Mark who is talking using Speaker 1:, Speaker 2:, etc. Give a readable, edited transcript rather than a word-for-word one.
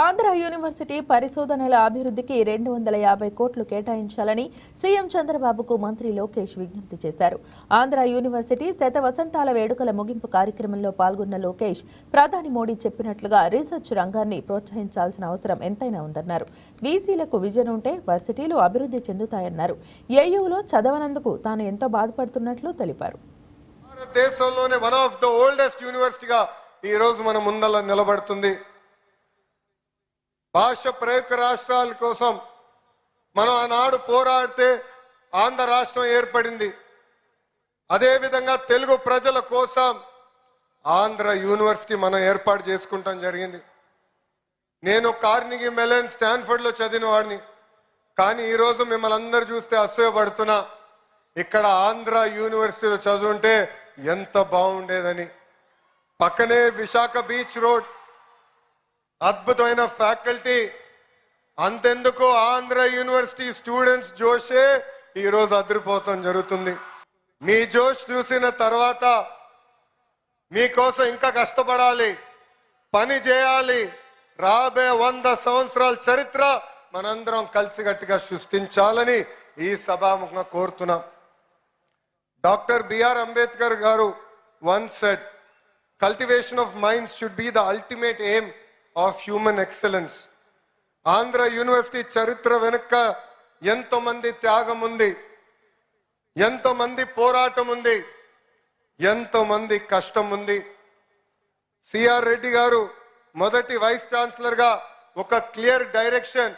Speaker 1: Andhra university పరిశోధనల అభివృద్ధికి 250 కోట్లు కేటాయించాలని సీఎం చంద్రబాబుకు మంత్రి లోకేష్ విజ్ఞప్తి చేశారు. ఆంధ్ర యూనివర్సిటీ శత వసంతాల వేడుకల ముగింపు కార్యక్రమంలో పాల్గొన్న లోకేష్ ప్రధాని మోడీ చెప్పినట్లుగా రీసెర్చ్ రంగాన్ని ప్రోత్సహించాల్సిన అవసరం ఎంతైనా ఉందన్నారు. వీసీలకు విజన్ ఉంటే వర్సిటీలు అభివృద్ధి చెందుతాయన్నారు. ఏయూలో చదవనందుకు తాను ఎంతో బాధపడుతున్నట్లు తెలిపారు.
Speaker 2: భారతదేశంలోనే వన్ ఆఫ్ ద ఓల్డెస్ట్ యూనివర్సిటీగా ఈ రోజు మన ముందల నిలబడుతుంది. భాష ప్రయుక్త రాష్ట్రాల కోసం మనం ఆనాడు పోరాడితే ఆంధ్ర రాష్ట్రం ఏర్పడింది. అదేవిధంగా తెలుగు ప్రజల కోసం ఆంధ్ర యూనివర్సిటీ మనం ఏర్పాటు చేసుకుంటాం జరిగింది. నేను కార్నిగీ మెలన్ స్టాన్ఫర్డ్లో చదివిన వాడిని. కానీ ఈరోజు మిమ్మల్ని అందరూ చూస్తే అసూయపడుతున్నా. ఇక్కడ ఆంధ్ర యూనివర్సిటీలో చదువుంటే ఎంత బాగుండేదని. పక్కనే విశాఖ బీచ్ రోడ్, అద్భుతమైన ఫ్యాకల్టీ. అంతెందుకు ఆంధ్ర యూనివర్సిటీ స్టూడెంట్స్ జోషే ఈరోజు అదిరిపోవటం జరుగుతుంది. మీ జోష్ చూసిన తర్వాత మీకోసం ఇంకా కష్టపడాలి, పని చేయాలి. రాబోయే 100 సంవత్సరాల చరిత్ర మనందరం కలిసికట్టుగా సృష్టించాలని ఈ సభాముఖంగా కోరుతున్నాం. డాక్టర్ బిఆర్ అంబేద్కర్ గారు once said, cultivation of minds should be the ultimate aim of human excellence. Andhra university చరిత్ర వెనుక ఎంతో మంది త్యాగం ఉంది, ఎంతో మంది పోరాటం ఉంది, ఎంతో మంది కష్టం ఉంది. సిఆర్ రెడ్డి గారు మొదటి వైస్ ఛాన్సలర్ గా ఒక క్లియర్ డైరెక్షన్,